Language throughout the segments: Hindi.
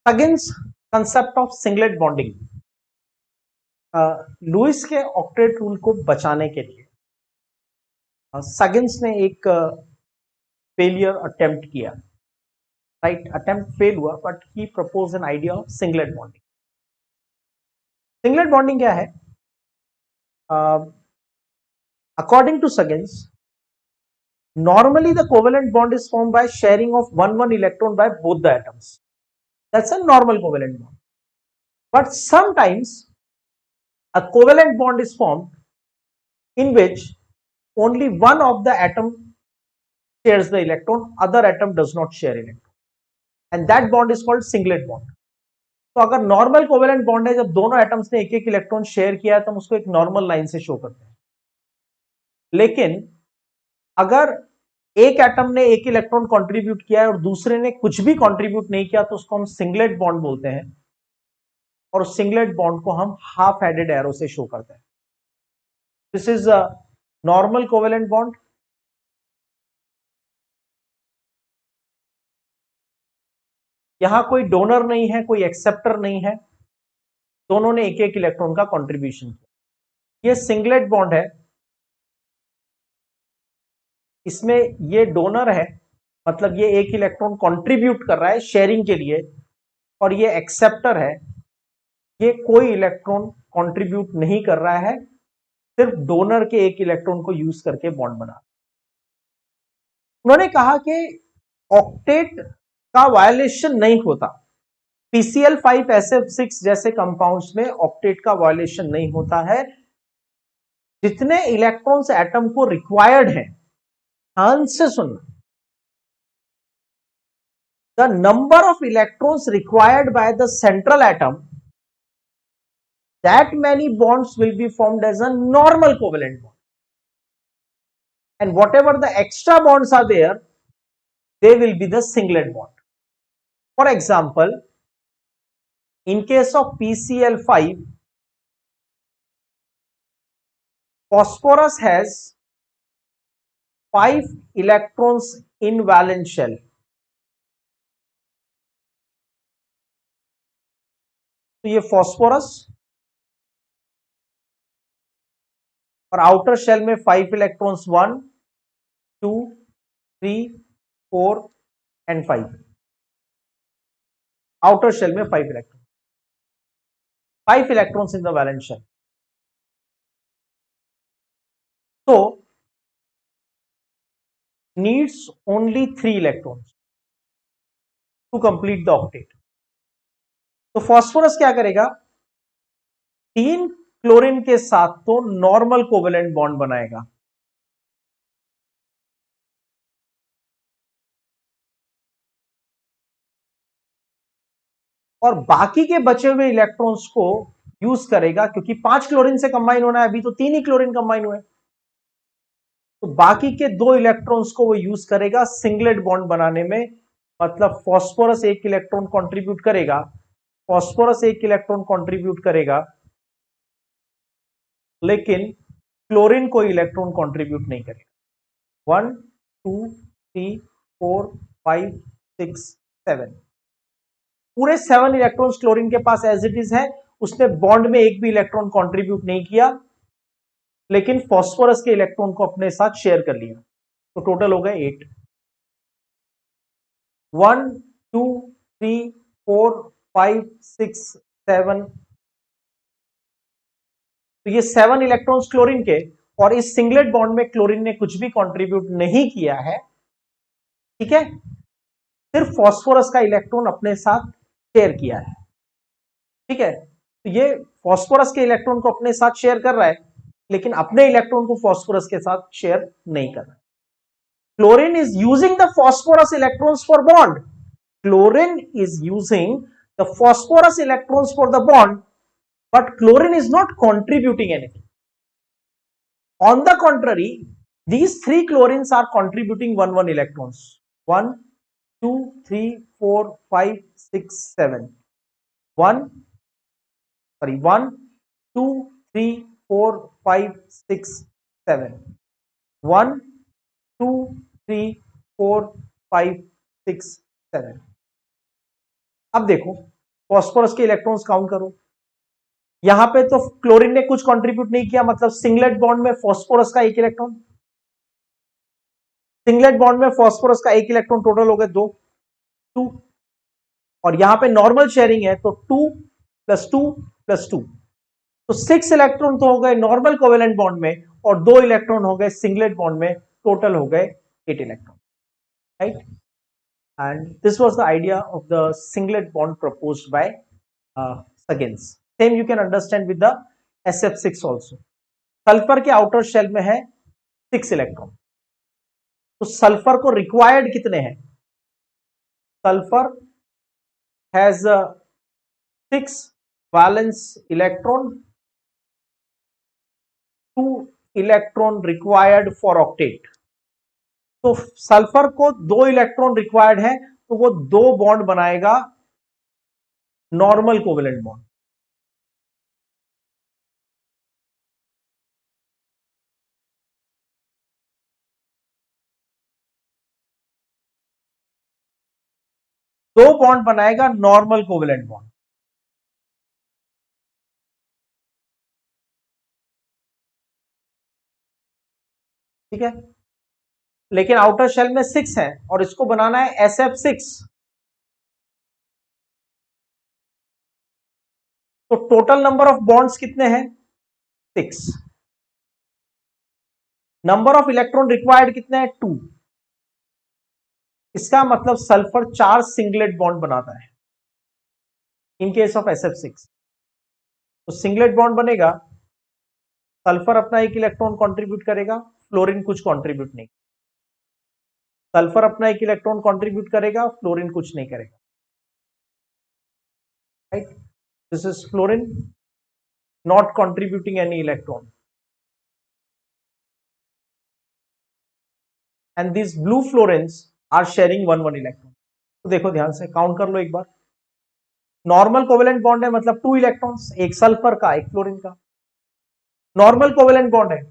Huggins concept of singlet bonding. Lewis के ऑक्टेट रूल को बचाने के लिए सगिन्स ने एक फेलियर अटेम्प्ट किया, राइट? अटेम्प्ट फेल हुआ, but he propose an idea of singlet bonding. Singlet bonding क्या है? According to Sugden, normally the covalent bond is formed by sharing of one electron by both the atoms. That's a normal covalent bond. But sometimes a covalent bond is formed in which only one of the atom shares the electron, other atom does not share electron, and that bond is called singlet bond. तो अगर नॉर्मल कोवेलेंट बॉन्ड है, जब दोनों एटम्स ने एक एक इलेक्ट्रॉन शेयर किया है, तो हम उसको एक नॉर्मल लाइन से शो करते हैं. लेकिन अगर एक एटम ने एक इलेक्ट्रॉन कंट्रीब्यूट किया है और दूसरे ने कुछ भी कंट्रीब्यूट नहीं किया, तो उसको हम सिंगलेट बॉन्ड बोलते हैं, और उस सिंगलेट बॉन्ड को हम हाफ हेडेड एरो से शो करते हैं. This is a normal covalent bond. यहां कोई डोनर नहीं है, कोई एक्सेप्टर नहीं है, दोनों ने एक एक इलेक्ट्रॉन का कंट्रीब्यूशन किया. ये सिंगलेट बॉन्ड है, इसमें ये डोनर है, मतलब ये एक इलेक्ट्रॉन कंट्रीब्यूट कर रहा है शेयरिंग के लिए, और ये एक्सेप्टर है, ये कोई इलेक्ट्रॉन कंट्रीब्यूट नहीं कर रहा है, सिर्फ डोनर के एक इलेक्ट्रॉन को यूज करके बॉन्ड बना. उन्होंने कहा कि ऑक्टेट का वायलेशन नहीं होता. PCl5SF6 जैसे कंपाउंड्स में ऑक्टेट का वायलेशन नहीं होता है. जितने इलेक्ट्रॉन्स एटम को रिक्वायर्ड है, ध्यान से सुनना, the number of electrons required by the central atom, that many bonds will be formed as a normal covalent bond, and whatever the extra bonds are there, they will be the singlet bond. For example, in case of PCl5, phosphorus has 5 electrons in valence shell. तो ये फॉस्फोरस, और आउटर शेल में 5 इलेक्ट्रॉन्स 1 2 3 4 एंड 5. आउटर शेल में 5 electron, 5 electrons in the valence shell. तो needs only 3 electrons to complete the octet. तो फॉस्फोरस क्या करेगा? 3 क्लोरीन के साथ तो नॉर्मल कोवेलेंट बॉन्ड बनाएगा, और बाकी के बचे हुए इलेक्ट्रॉन्स को यूज करेगा, क्योंकि 5 क्लोरीन से कंबाइन होना है, अभी तो 3 ही क्लोरीन कंबाइन हुए, तो बाकी के 2 इलेक्ट्रॉन्स को वो यूज करेगा सिंगलेट बॉन्ड बनाने में. मतलब फॉस्फोरस एक इलेक्ट्रॉन कंट्रीब्यूट करेगा, फॉस्फोरस एक इलेक्ट्रॉन कंट्रीब्यूट करेगा, लेकिन क्लोरीन कोई इलेक्ट्रॉन कंट्रीब्यूट नहीं करेगा. 1 2 3 4 5 6 7, पूरे 7 इलेक्ट्रॉन्स क्लोरीन के पास एज इट इज है. उसने बॉन्ड में एक भी इलेक्ट्रॉन कंट्रीब्यूट नहीं किया, लेकिन फॉस्फोरस के इलेक्ट्रॉन को अपने साथ शेयर कर लिया. तो टोटल हो गए 8. 1 2 3 4 5 6 7. तो ये 7 इलेक्ट्रॉन्स क्लोरीन के, और इस सिंगलेट बॉन्ड में क्लोरीन ने कुछ भी कंट्रीब्यूट नहीं किया है, ठीक है? सिर्फ फॉस्फोरस का इलेक्ट्रॉन अपने साथ शेयर किया है, ठीक है? तो ये फॉस्फोरस के इलेक्ट्रॉन को अपने साथ शेयर कर रहा है, लेकिन अपने इलेक्ट्रॉन को फॉस्फोरस के साथ शेयर नहीं कर रहा. Chlorine is using the phosphorus electrons for bond. Chlorine is using the phosphorus electrons for the bond, but chlorine is not contributing anything. On the contrary, these 3 chlorines are contributing 1 electrons. 1 2 3 4 5 6 7. 1 2 3 4 5 6 7. 1 2 3 4 5 6 7. अब देखो, फॉस्फोरस के इलेक्ट्रॉन्स काउंट करो। यहां पे तो क्लोरीन ने कुछ कंट्रीब्यूट नहीं किया, मतलब सिंगलेट बॉन्ड में फॉस्फोरस का एक इलेक्ट्रॉन, सिंगलेट बॉन्ड में फॉस्फोरस का एक इलेक्ट्रॉन, टोटल हो गए 2, 2। और यहां पे नॉर्मल शेयरिंग है तो 2 + 2 + 2, तो 6 इलेक्ट्रॉन तो हो गए नॉर्मल कोवेलेंट बॉन्ड में और 2 इलेक्ट्रॉन हो गए सिंगलेट बॉन्ड में, टोटल हो गए 8 electron, right. And this was the idea of the singlet bond proposed by Huggins. Same you can understand with the SF6 also. Sulphur के आउटर शेल में है 6 इलेक्ट्रॉन, तो सल्फर को रिक्वायर्ड कितने हैं? Sulphur has 6 valence electron, 2 electron required for octet. तो सल्फर को 2 इलेक्ट्रॉन रिक्वायर्ड है, तो वो 2 बॉन्ड बनाएगा नॉर्मल कोवेलेंट बॉन्ड। दो बॉन्ड बनाएगा नॉर्मल कोवेलेंट बॉन्ड, ठीक है। लेकिन आउटर शेल में 6 है और इसको बनाना है SF6, तो टोटल नंबर ऑफ बॉन्ड्स कितने हैं? 6। नंबर ऑफ इलेक्ट्रॉन रिक्वायर्ड कितने हैं? 2। इसका मतलब सल्फर 4 सिंगलेट बॉन्ड बनाता है इन केस ऑफ SF6। तो सिंगलेट बॉन्ड बनेगा, सल्फर अपना एक इलेक्ट्रॉन कंट्रीब्यूट करेगा, फ्लोरीन कुछ कंट्रीब्यूट नहीं, सल्फर अपना एक इलेक्ट्रॉन कंट्रीब्यूट करेगा, फ्लोरीन कुछ नहीं करेगा, right. This is fluorine not contributing any electron, and these blue fluorines are sharing 1 electron. तो देखो ध्यान से काउंट कर लो एक बार, नॉर्मल कोवेलेंट बॉन्ड है मतलब 2 इलेक्ट्रॉन्स, एक सल्फर का एक फ्लोरीन का। नॉर्मल कोवेलेंट बॉन्ड है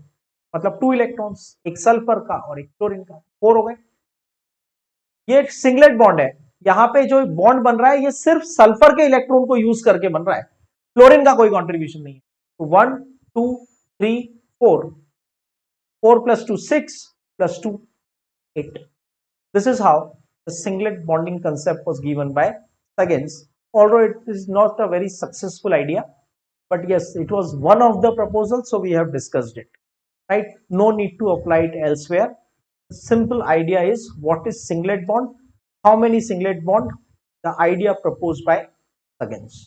मतलब 2 इलेक्ट्रॉन्स, एक सल्फर का और एक फ्लोरीन का, 4 हो गए। ये एक सिंगलेट बॉन्ड है, यहां पे जो बॉन्ड बन रहा है ये सिर्फ सल्फर के इलेक्ट्रॉन को यूज करके बन रहा है, फ्लोरीन का कोई कॉन्ट्रीब्यूशन नहीं है। तो 1 2 3 4, 4 + 2 6 + 2 8। This is how the singlet bonding concept was given by Huggins, although it is not a very successful idea, but yes, it was one of the proposals, so we have discussed it, right? No need to apply it elsewhere. The simple idea is what is singlet bond, how many singlet bond, the idea proposed by Huggins.